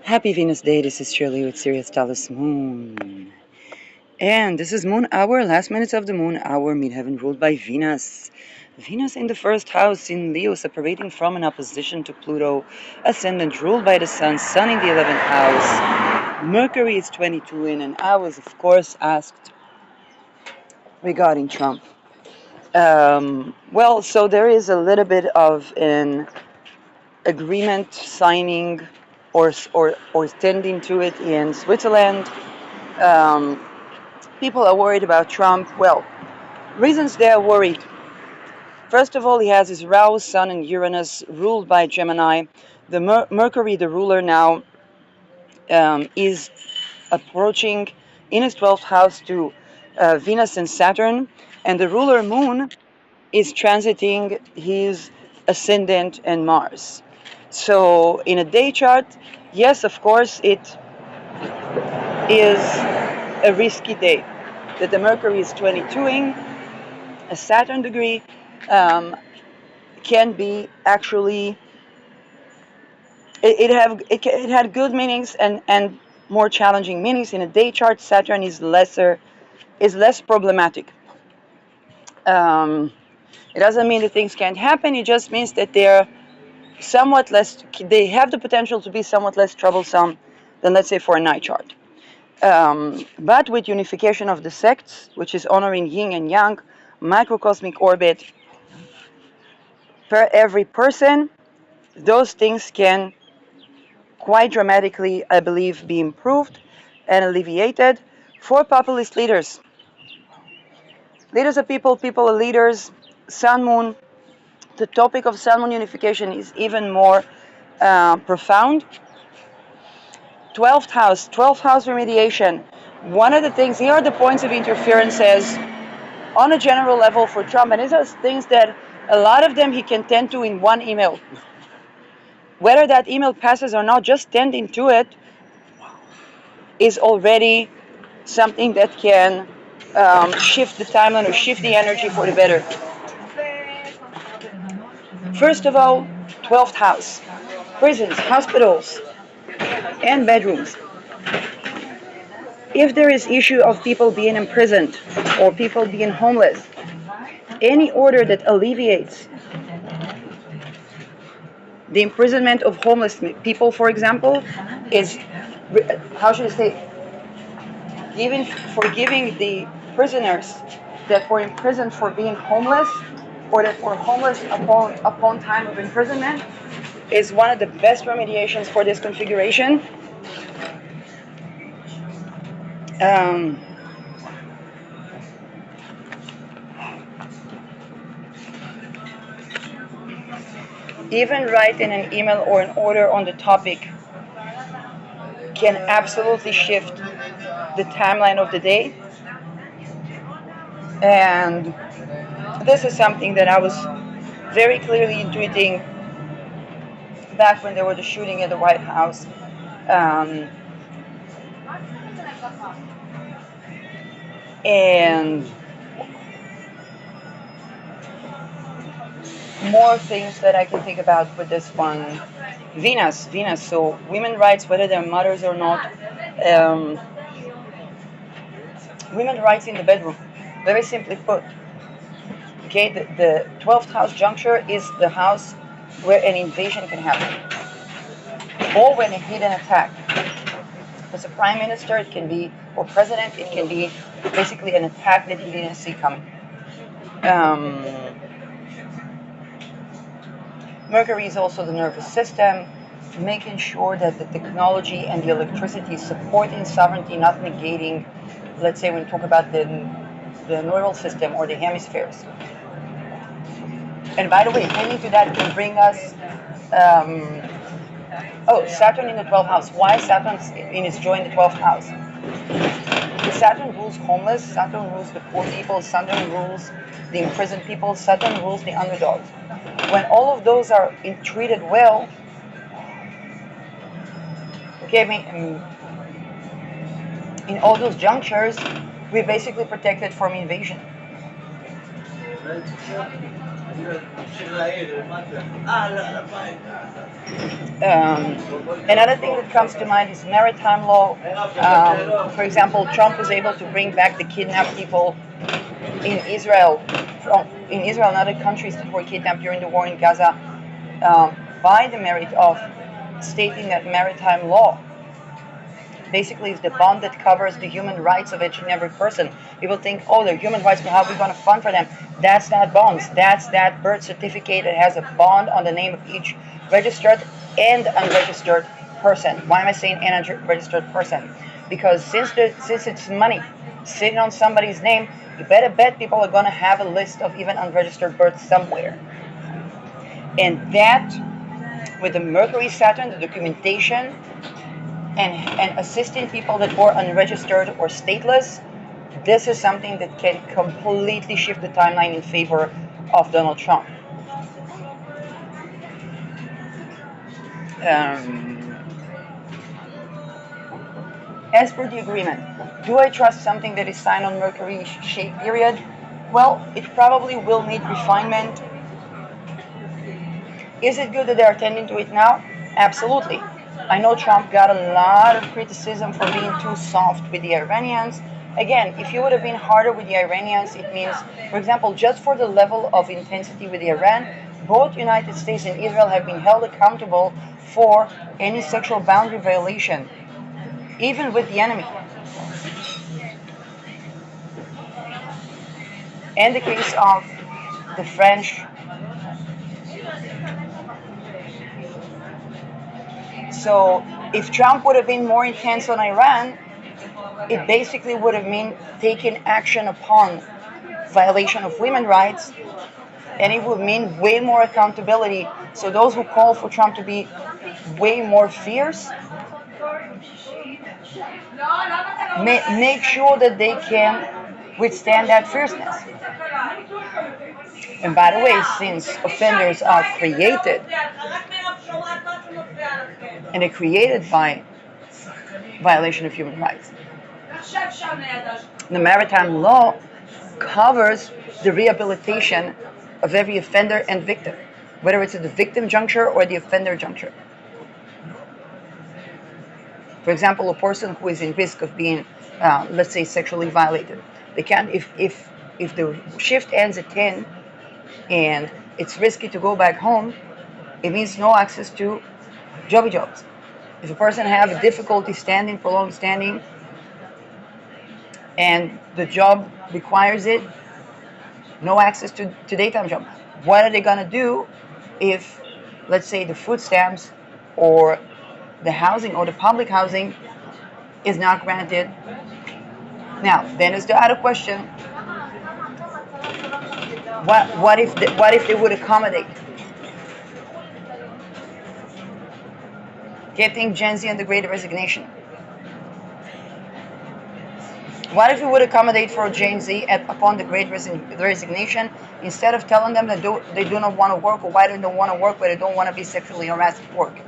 Happy Venus Day. This is Shirley with Sirius Talis Moon. And this is Moon Hour, last minutes of the Moon Hour, midheaven ruled by Venus. Venus in the first house in Leo, separating from an opposition to Pluto. Ascendant ruled by the Sun, Sun in the 11th house. Mercury is 22 in, and I was, of course, asked regarding Trump. So there is a little bit of an agreement signing or tending to it in Switzerland. Um, People are worried about Trump. Well, reasons they are worried. First of all, he has his Rahu Sun and Uranus ruled by Gemini. The Mercury, the ruler now, is approaching in his 12th house to Venus and Saturn, and the ruler Moon is transiting his ascendant and Mars. So, in a day chart, yes, of course, it is a risky day. That the Mercury is 22ing, a Saturn degree can be actually it had good meanings and more challenging meanings. In a day chart, Saturn is less problematic. Um, it doesn't mean that things can't happen. It just means that they're somewhat less. They have the potential to be somewhat less troublesome than, let's say, for a night chart. But with unification of the sects, which is honoring yin and yang, microcosmic orbit per every person, those things can quite dramatically, I believe, be improved and alleviated for populist leaders. Leaders are people, people are leaders. Sun Moon, the topic of Sun Moon unification is even more profound. 12th house remediation. One of the things, here are the points of interferences on a general level for Trump, and these are things that a lot of them he can tend to in one email. Whether that email passes or not, just tending to it is already something that can shift the timeline or shift the energy for the better. First of all, 12th house, prisons, hospitals, and bedrooms. If there is issue of people being imprisoned or people being homeless, any order that alleviates the imprisonment of homeless people, for example, is, how should I say, forgiving the prisoners that were imprisoned for being homeless or that were homeless upon time of imprisonment is one of the best remediations for this configuration. Um, Even writing an email or an order on the topic can absolutely shift the timeline of the day. And this is something that I was very clearly intuiting back when there was the shooting at the White House. And more things that I can think about with this one. Venus. So women rights, whether they're mothers or not. Women rights in the bedroom. Very simply put. Okay, the 12th house juncture is the house where an invasion can happen. Or when a hidden attack. As a prime minister, it can be, or president, it can be basically an attack that he didn't see coming. Mercury is also the nervous system, making sure that the technology and the electricity is supporting sovereignty, not negating, let's say, when we talk about the neural system or the hemispheres. And by the way, handing to that can bring us, Saturn in the 12th house. Why Saturn in its joy in the 12th house? Saturn rules homeless, Saturn rules the poor people, Saturn rules the imprisoned people, Saturn rules the underdogs. When all of those are treated well, in all those junctures, we're basically protected from invasion. Another thing that comes to mind is maritime law. For example, Trump was able to bring back the kidnapped people in Israel, and other countries that were kidnapped during the war in Gaza, by the merit of stating that maritime law basically is the bond that covers the human rights of each and every person. People think, oh, they're human rights, but how are we going to fund for them? That's not bonds. That's that birth certificate that has a bond on the name of each registered and unregistered person. Why am I saying an unregistered person? Because since it's money sitting on somebody's name, you better bet people are going to have a list of even unregistered births somewhere. And that, with the Mercury Saturn, the documentation, and assisting people that were unregistered or stateless, this is something that can completely shift the timeline in favor of Donald Trump. Um, as per the agreement, do I trust something that is signed on Mercury shape period? Well, it probably will need refinement. Is it good that they're attending to it now? Absolutely. I know Trump got a lot of criticism for being too soft with the Iranians. Again, if you would have been harder with the Iranians, it means, for example, just for the level of intensity with Iran, both United States and Israel have been held accountable for any sexual boundary violation, even with the enemy. In the case of the French, so if Trump would have been more intense on Iran, it basically would have meant taking action upon violation of women's rights, and it would mean way more accountability. So those who call for Trump to be way more fierce, make sure that they can withstand that fierceness. And by the way, since offenders are created, and they're created by violation of human rights, the maritime law covers the rehabilitation of every offender and victim, whether it's at the victim juncture or the offender juncture. For example, a person who is in risk of being, let's say, sexually violated, they can't. If the shift ends at 10 and it's risky to go back home, it means no access to jobby jobs. If a person have difficulty standing, prolonged standing, and the job requires it, no access to daytime job. What are they going to do if, let's say, the food stamps or the housing or the public housing is not granted? Now, then is the other question: what if they would accommodate? Getting Gen Z and the Great Resignation. What if we would accommodate for Gen Z upon the Great Resignation, instead of telling them that they do not want to work, or why they don't want to work, but they don't want to be sexually harassed at work?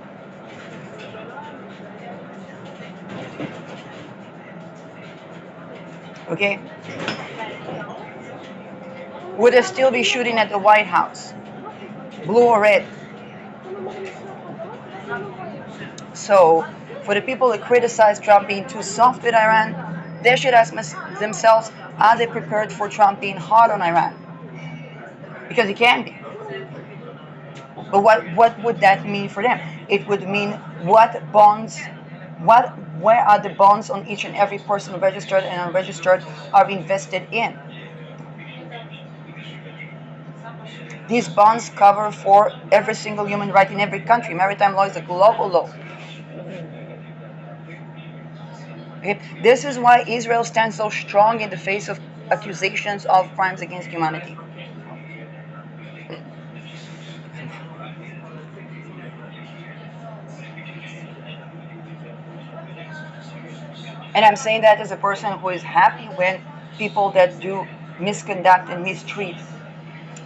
Okay? Would they still be shooting at the White House? Blue or red? So, for the people that criticize Trump being too soft with Iran, they should ask themselves, are they prepared for Trump being hard on Iran? Because he can be. But what would that mean for them? It would mean where are the bonds on each and every person, registered and unregistered, are invested in? These bonds cover for every single human right in every country. Maritime law is a global law. Okay? This is why Israel stands so strong in the face of accusations of crimes against humanity. And I'm saying that as a person who is happy when people that do misconduct and mistreat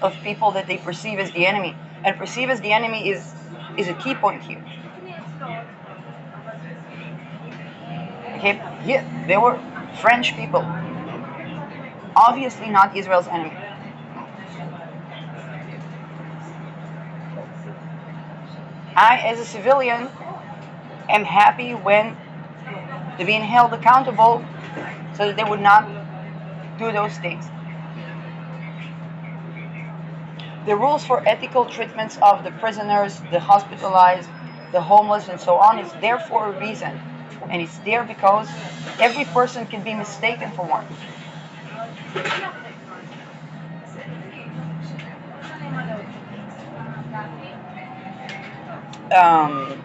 of people that they perceive as the enemy. And perceive as the enemy is a key point here. Okay, yeah, they were French people, obviously not Israel's enemy. I, as a civilian, am happy when they're being held accountable so that they would not do those things. The rules for ethical treatments of the prisoners, the hospitalized, the homeless, and so on is there for a reason. And it's there because every person can be mistaken for one. Um,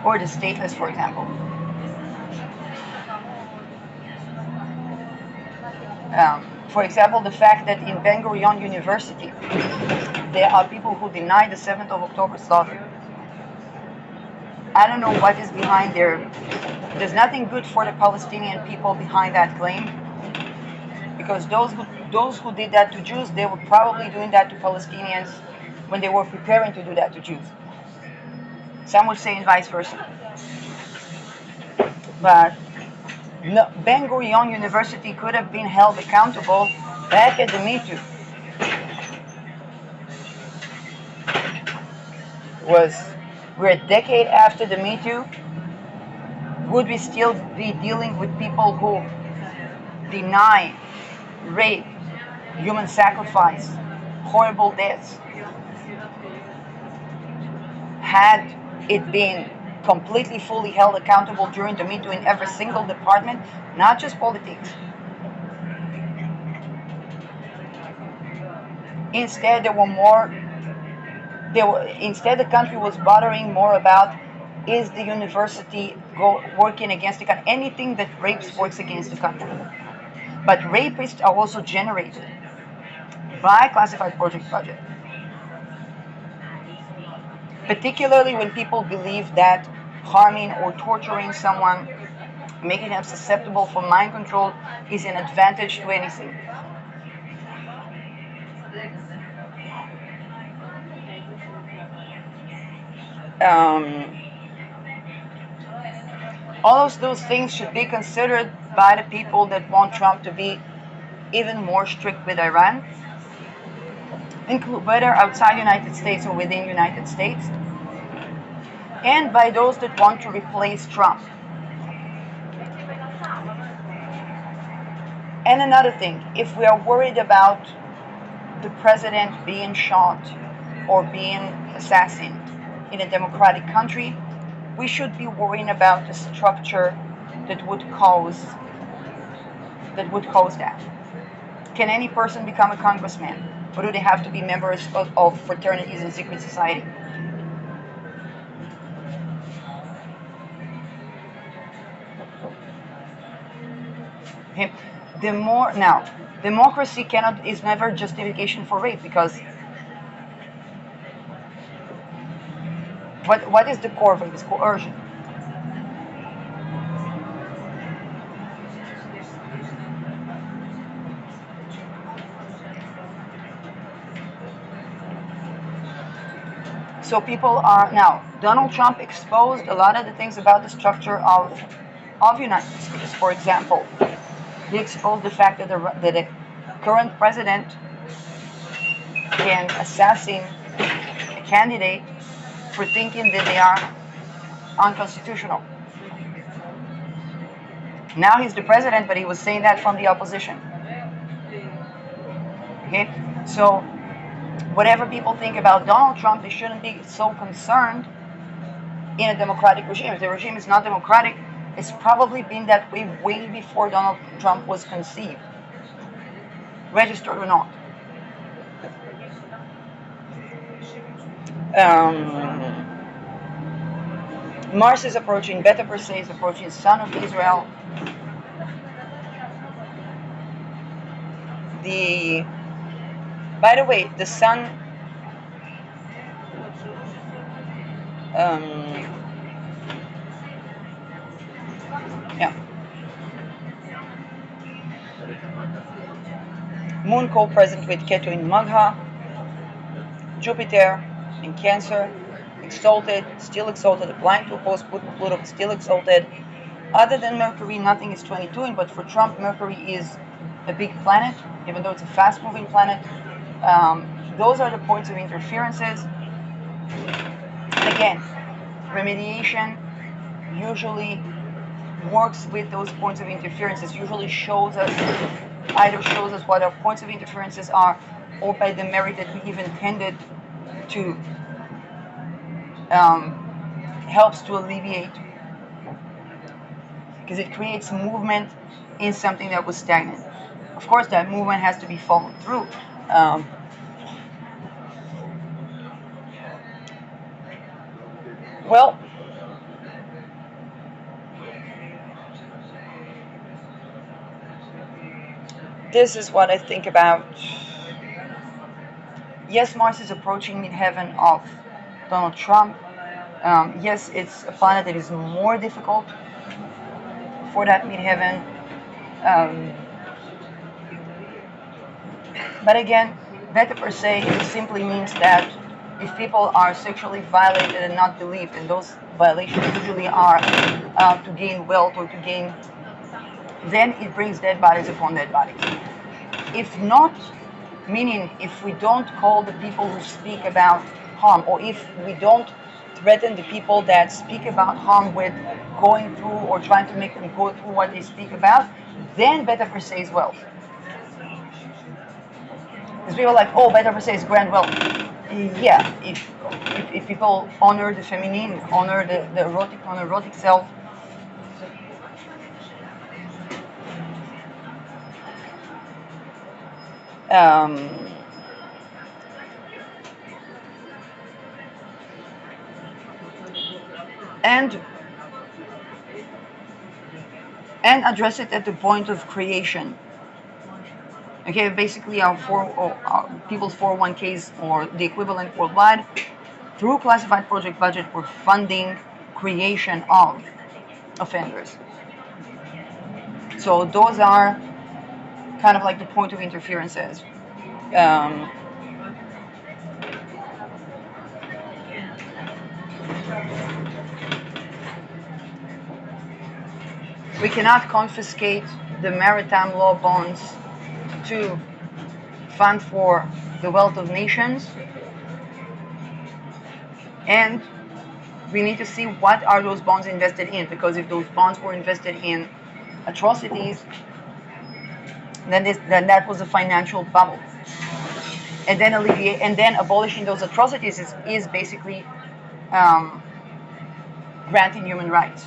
or the stateless, for example. For example, the fact that in Ben Gurion University, there are people who deny the 7th of October slaughter. I don't know what is behind there. There's nothing good for the Palestinian people behind that claim, because those who did that to Jews, they were probably doing that to Palestinians when they were preparing to do that to Jews. Some would say and vice versa. But no, Ben Gurion University could have been held accountable back at the Me Too. Was We're a decade after the Me Too. Would we still be dealing with people who deny rape, human sacrifice, horrible deaths? Had it been completely fully held accountable during the Me Too in every single department, not just politics. Instead, instead the country was bothering more about, is the university working against the country? Anything that rapes works against the country. But rapists are also generated by classified project budget. Particularly when people believe that harming or torturing someone, making them susceptible for mind control, is an advantage to anything. Um, all of those things should be considered by the people that want Trump to be even more strict with Iran, whether outside the United States or within the United States, and by those that want to replace Trump. And another thing, if we are worried about the president being shot or being assassinated in a democratic country, we should be worrying about the structure that would cause that. Can any person become a congressman, or do they have to be members of fraternities and secret society? Okay. The more now, democracy is never justification for rape, because what is the core of rape? It's coercion. So people are now. Donald Trump exposed a lot of the things about the structure of United States. For example, he exposed the fact that the current president can assassinate a candidate for thinking that they are unconstitutional. Now he's the president, but he was saying that from the opposition. Okay, so whatever people think about Donald Trump, they shouldn't be so concerned in a democratic regime. If the regime is not democratic, it's probably been that way before Donald Trump was conceived, registered or not. Mars is approaching, Beta Persei is approaching, Son of Israel. The By the way, the sun. Um, yeah. Moon co-present with Ketu in Magha. Jupiter in Cancer, exalted, still exalted, applying to oppose Pluto, still exalted. Other than Mercury, nothing is 22, but for Trump, Mercury is a big planet, even though it's a fast-moving planet. Those are the points of interferences. And again, remediation usually works with those points of interferences, usually shows us, either shows us what our points of interferences are, or by the merit that we even tended to, um, helps to alleviate, because it creates movement in something that was stagnant. Of course, that movement has to be followed through. Um, well, this is what I think about. Yes, Mars is approaching midheaven of Donald Trump. Yes, it's a planet that is more difficult for that midheaven. Um, but again, beta per se simply means that if people are sexually violated and not believed, and those violations usually are to gain wealth or to gain, then it brings dead bodies upon dead bodies. If not, meaning if we don't call the people who speak about harm, or if we don't threaten the people that speak about harm with going through or trying to make them go through what they speak about, then beta per se is wealth. Because people are like, oh, beta per se is grand wealth. Yeah, if people honor the feminine, honor the erotic self, um, and address it at the point of creation. Okay, basically our people's 401ks or the equivalent worldwide, through classified project budget, we're funding creation of offenders. So those are kind of like the point of interferences. Um, we cannot confiscate the maritime law bonds to fund for the wealth of nations, and we need to see what are those bonds invested in, because if those bonds were invested in atrocities, then that was a financial bubble, and then abolishing those atrocities is basically um, granting human rights.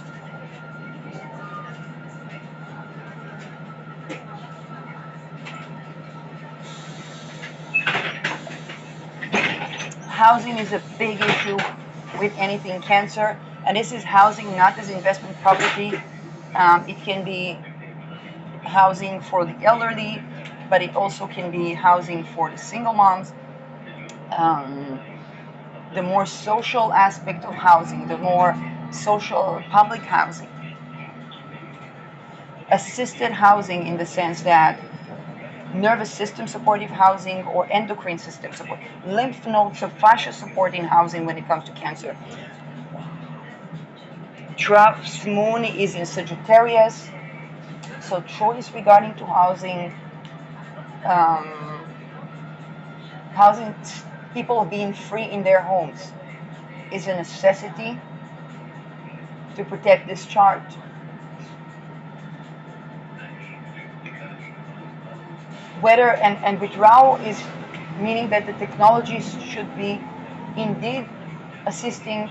Housing is a big issue with anything cancer, and this is housing not as investment property. It can be housing for the elderly, but it also can be housing for the single moms. Um, the more social aspect of housing, the more social public housing, assisted housing in the sense that nervous system supportive housing or endocrine system support, lymph node fascia supporting housing when it comes to cancer. Trump's moon is in Sagittarius, so choice regarding to housing, um, housing people being free in their homes is a necessity to protect this chart. Whether and withdrawal is meaning that the technologies should be indeed assisting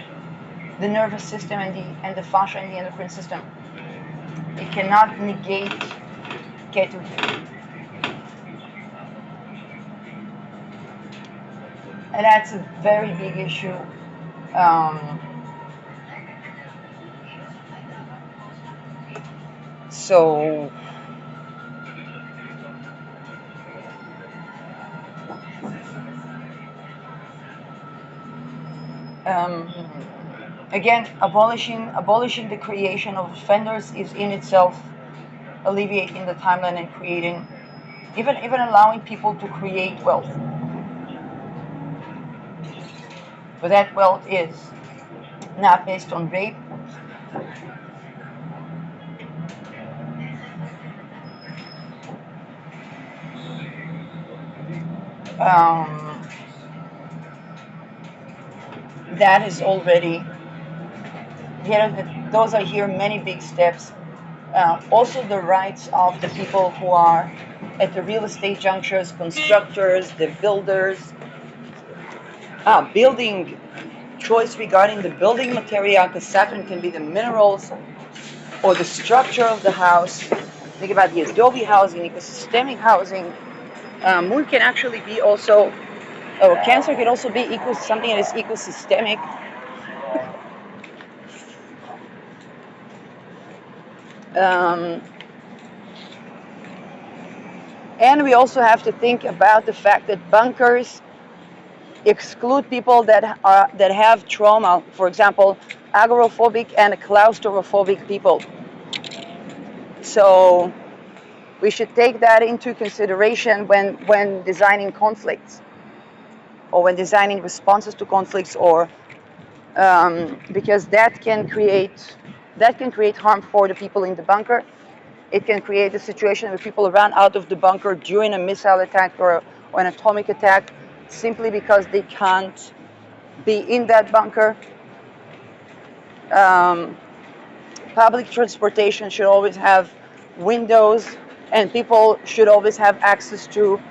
the nervous system and the fascia and the endocrine system. It cannot negate Ketu. And that's a very big issue. Um, so um, again, abolishing the creation of offenders is in itself alleviating the timeline and creating, even allowing people to create wealth. But that wealth is not based on rape. Um, that is already here. Those are here many big steps. Also, the rights of the people who are at the real estate junctures, constructors, the builders, building choice regarding the building material, because Saturn can be the minerals or the structure of the house. Think about the adobe housing, ecosystemic housing. Moon can actually be also, or Cancer can also be something that is ecosystemic. Um, and we also have to think about the fact that bunkers exclude people that have trauma. For example, agoraphobic and claustrophobic people. So we should take that into consideration when designing conflicts or when designing responses to conflicts, or because that can create harm for the people in the bunker. It can create a situation where people run out of the bunker during a missile attack or an atomic attack simply because they can't be in that bunker. Um, Public transportation should always have windows, and people should always have access to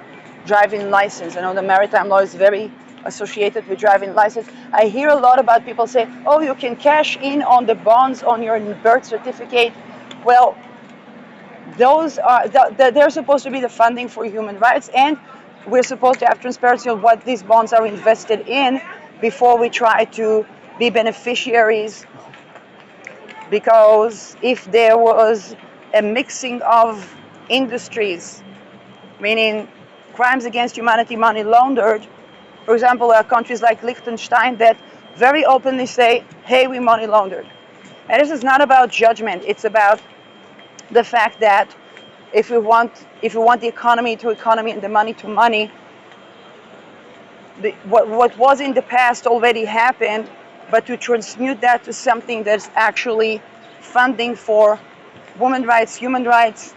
driving license. I know the maritime law is very associated with driving license. I hear a lot about people say, "Oh, you can cash in on the bonds on your birth certificate." Well, those are they're supposed to be the funding for human rights, and we're supposed to have transparency on what these bonds are invested in before we try to be beneficiaries, because if there was a mixing of industries, meaning crimes against humanity money laundered, for example, countries like Liechtenstein that very openly say, hey, we money laundered. And this is not about judgment, it's about the fact that if we want the economy to economy and the money to money, what was in the past already happened, but to transmute that to something that's actually funding for women's rights, human rights.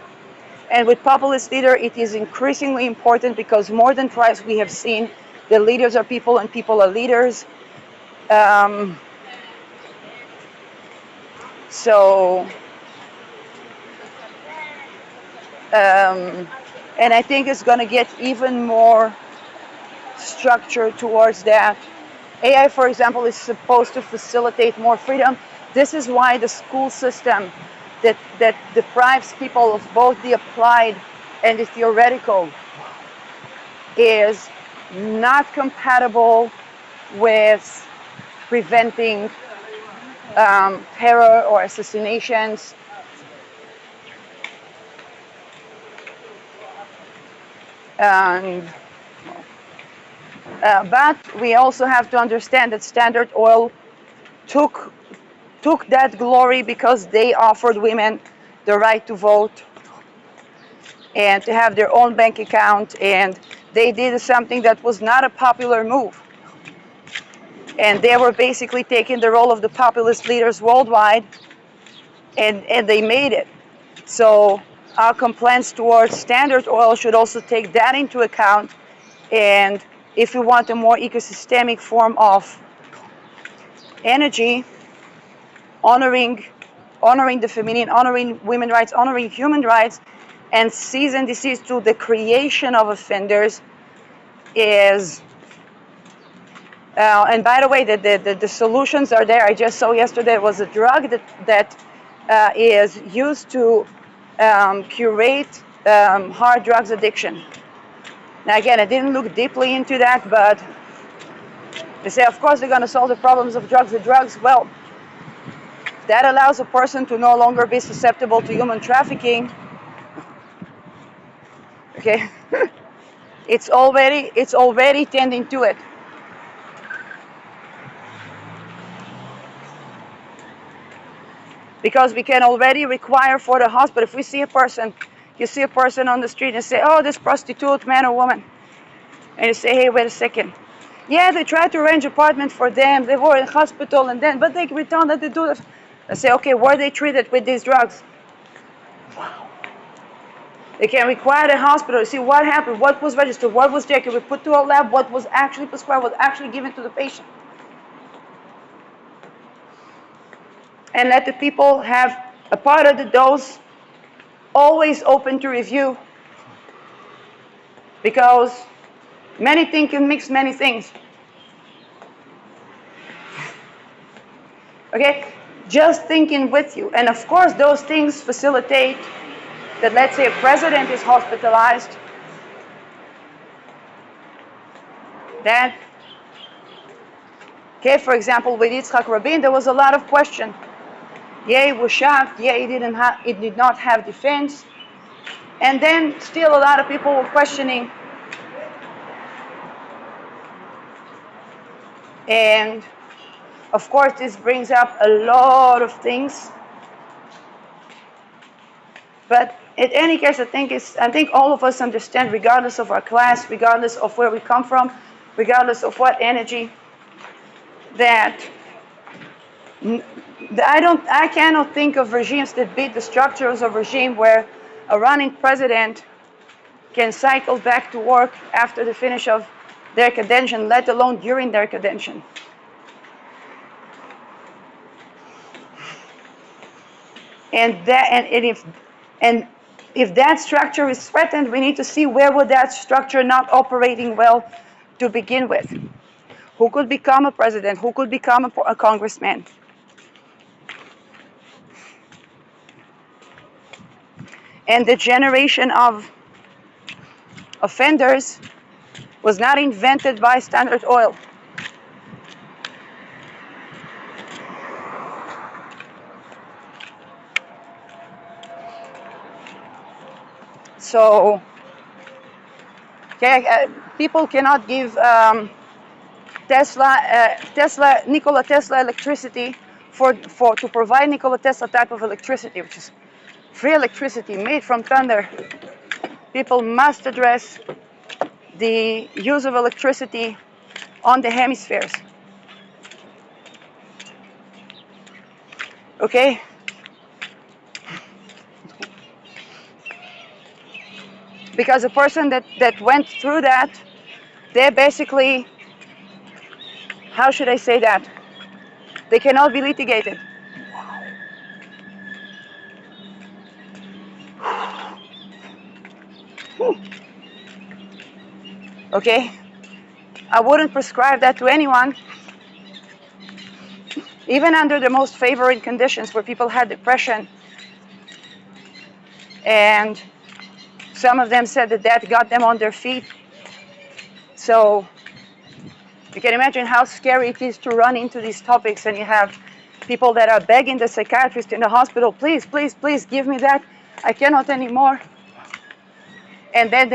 And with populist leader, it is increasingly important because more than twice we have seen the leaders are people and people are leaders. Um, so, and I think it's going to get even more structured towards that. AI, for example, is supposed to facilitate more freedom. This is why the school system that deprives people of both the applied and the theoretical is not compatible with preventing terror or assassinations. And, but we also have to understand that Standard Oil took that glory because they offered women the right to vote and to have their own bank account, and they did something that was not a popular move. And they were basically taking the role of the populist leaders worldwide, and they made it. So our complaints towards Standard Oil should also take that into account. And if we want a more ecosystemic form of energy, honoring the feminine, honoring women's rights, honoring human rights, and cease and desist to the creation of offenders is. And by the way, the solutions are there. I just saw yesterday was a drug that is used to curate hard drugs addiction. Now again, I didn't look deeply into that, but they say, of course, they're going to solve the problems of drugs. The drugs, well, that allows a person to no longer be susceptible to human trafficking. Okay, it's already tending to it. Because we can already require for the hospital, if we see a person, you see a person on the street and say, oh, this prostitute, man or woman. And you say, hey, wait a second. Yeah, they tried to arrange apartment for them. They were in hospital and then, but they returned that they do it. I say, okay, were they treated with these drugs? Wow. They can require the hospital to see what happened, what was registered, what was there. Can we put to a lab what was actually prescribed, what was actually given to the patient? and let the people have a part of the dose always open to review, because many things can mix many things. Okay? Just thinking with you. And of course, those things facilitate that, let's say, a president is hospitalized, that, okay, for example, with Yitzhak Rabin, there was a lot of question. Yeah, he was shocked. Yeah, he did not have defense. And then still a lot of people were questioning. And of course, this brings up a lot of things. But in any case, I think all of us understand, regardless of our class, regardless of where we come from, regardless of what energy, that I cannot think of regimes that beat the structures of regime where a running president can cycle back to work after the finish of their cadention, let alone during their cadention. And if that structure is threatened, we need to see where would that structure not operating well to begin with. Who could become a president? Who could become a congressman? And the generation of offenders was not invented by Standard Oil. So, okay, people cannot give Nikola Tesla electricity to provide Nikola Tesla type of electricity, which is free electricity made from thunder. People must address the use of electricity on the hemispheres. Okay? Because a person that went through that, they basically, how should I say that? They cannot be litigated. Okay? I wouldn't prescribe that to anyone, even under the most favored conditions where people had depression. And some of them said that got them on their feet. So you can imagine how scary it is to run into these topics, and you have people that are begging the psychiatrist in the hospital, please, please, please give me that. I cannot anymore. And then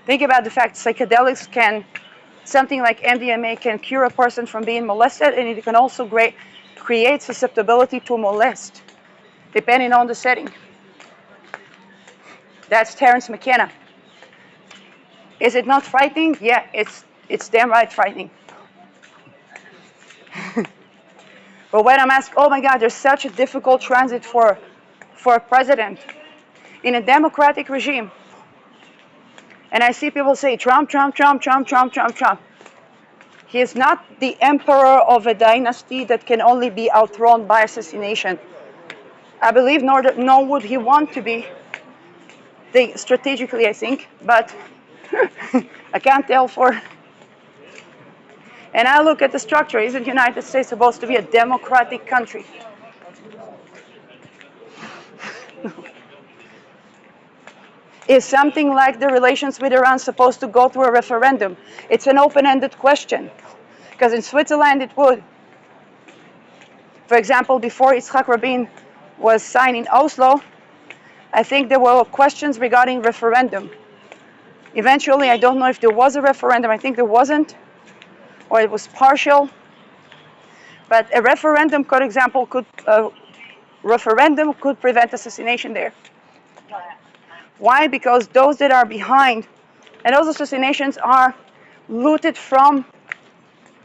think about the fact psychedelics something like MDMA can cure a person from being molested, and it can also create susceptibility to molest, depending on the setting. That's Terence McKenna. Is it not frightening? Yeah, it's damn right frightening. But when I'm asked, oh my God, there's such a difficult transit for a president in a democratic regime, and I see people say, Trump, Trump, Trump, Trump, Trump, Trump, Trump. He is not the emperor of a dynasty that can only be outthrown by assassination. I believe nor would he want to be, strategically, I think, but I can't tell for. And I look at the structure. Isn't the United States supposed to be a democratic country? Is something like the relations with Iran supposed to go through a referendum? It's an open-ended question, because in Switzerland it would. For example, before Yitzhak Rabin was signed in Oslo, I think there were questions regarding referendum. Eventually, I don't know if there was a referendum. I think there wasn't, or it was partial. But a referendum, for example, could prevent assassination there. Why? Because those that are behind, and those assassinations are looted from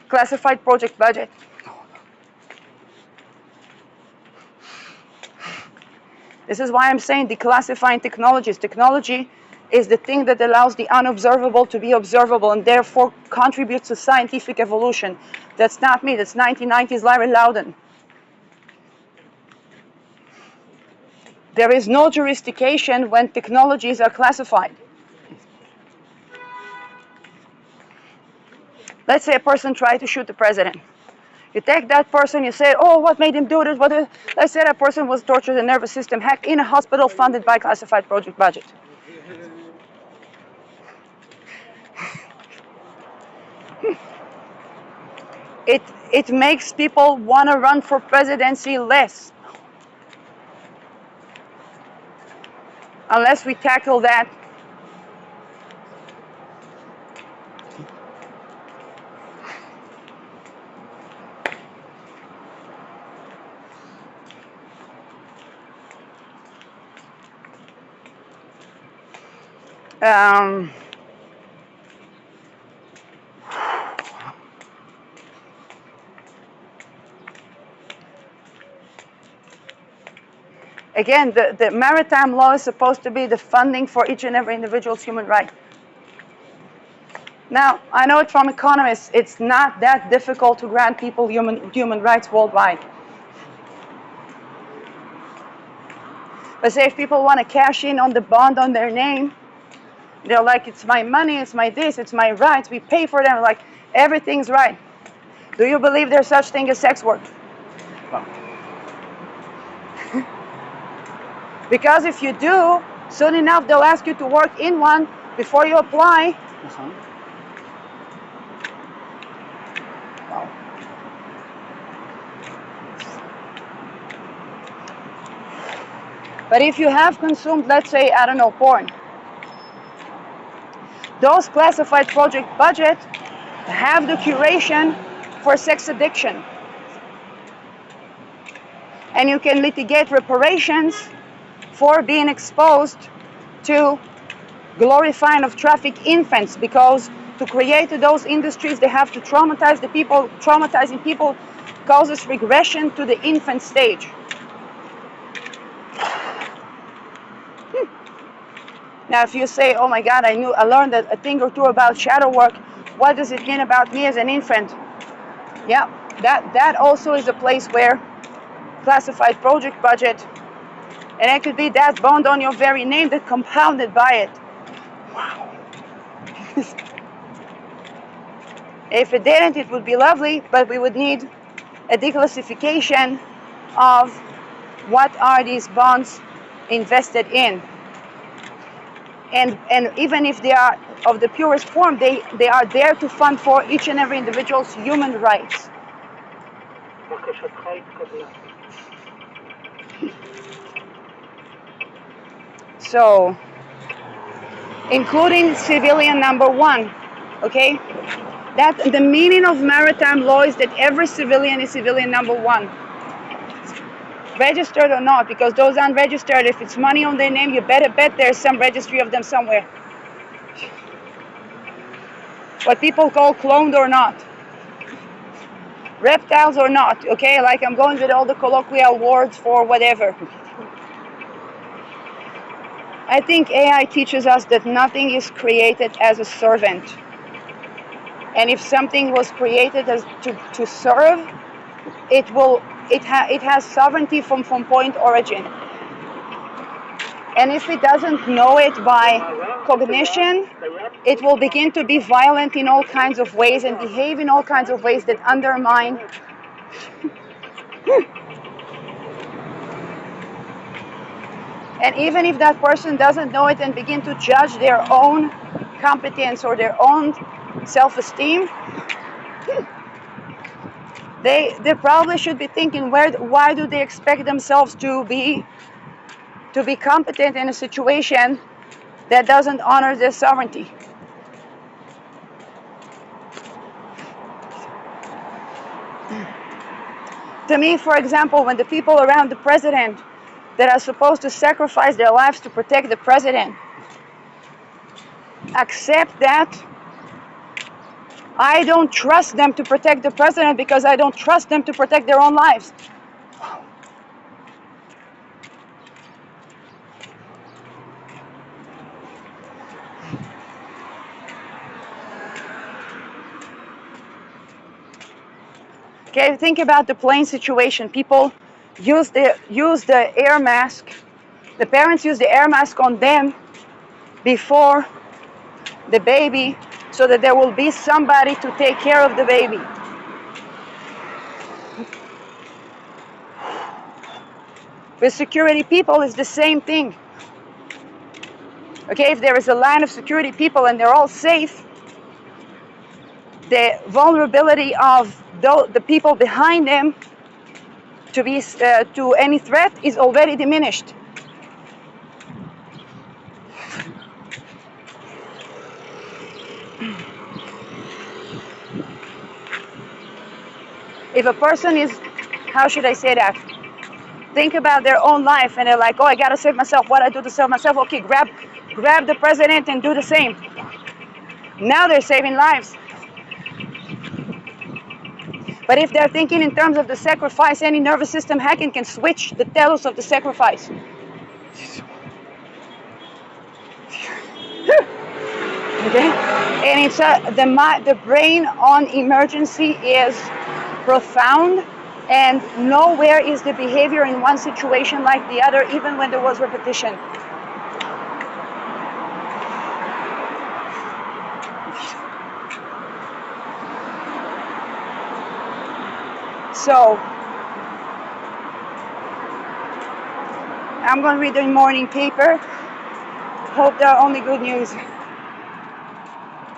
classified project budget. This is why I'm saying declassifying technologies. Technology is the thing that allows the unobservable to be observable, and therefore contributes to scientific evolution. That's not me, that's 1990s Larry Loudon. There is no jurisdiction when technologies are classified. Let's say a person tried to shoot the president. You take that person, you say, oh, what made him do this? Let's say that person was tortured, the nervous system hacked in a hospital funded by classified project budget. It makes people want to run for presidency less. Unless we tackle that. Again, the maritime law is supposed to be the funding for each and every individual's human right. Now, I know it from economists, it's not that difficult to grant people human rights worldwide. But say if people want to cash in on the bond on their name, they're like, it's my money, it's my this, it's my rights, we pay for them, like, everything's right. Do you believe there's such thing as sex work? Well. Because if you do, soon enough they'll ask you to work in one before you apply. Wow. But if you have consumed, let's say, I don't know, porn, those classified project budget have the curation for sex addiction. And you can litigate reparations for being exposed to glorifying of trafficked infants, because to create those industries, they have to traumatize the people. Traumatizing people causes regression to the infant stage. Now, if you say, oh my God, I learned a thing or two about shadow work, what does it mean about me as an infant? Yeah, that also is a place where classified project budget, and it could be that bond on your very name that compounded by it. Wow. If it didn't, it would be lovely, but we would need a declassification of what are these bonds invested in. And even if they are of the purest form, they are there to fund for each and every individual's human rights. So, including civilian number one, okay? That the meaning of maritime law is that every civilian is civilian number one. Registered or not, because those unregistered, if it's money on their name, you better bet there's some registry of them somewhere. What people call cloned or not. Reptiles or not, okay? Like I'm going with all the colloquial words for whatever. I think AI teaches us that nothing is created as a servant. And if something was created as to serve, it has sovereignty from point origin. And if it doesn't know it by cognition, it will begin to be violent in all kinds of ways and behave in all kinds of ways that undermine and even if that person doesn't know it and begin to judge their own competence or their own self-esteem, they probably should be thinking, why do they expect themselves to be competent in a situation that doesn't honor their sovereignty? To me, for example, when the people around the president that are supposed to sacrifice their lives to protect the president accept that, I don't trust them to protect the president because I don't trust them to protect their own lives. Okay, think about the plane situation. People use the air mask The parents use the air mask on them before the baby so that there will be somebody to take care of the baby. With security people, it's the same thing. Okay, if there is a line of security people and they're all safe, the vulnerability of the people behind them to any threat is already diminished. If a person is, how should I say that? Think about their own life and they're like, oh, I gotta save myself. What I do to save myself? Okay, grab the president and do the same. Now they're saving lives. But if they're thinking in terms of the sacrifice, any nervous system hacking can switch the telos of the sacrifice. Okay, and it's the brain on emergency is profound, and nowhere is the behavior in one situation like the other, even when there was repetition. So I'm going to read the morning paper. Hope there are only good news.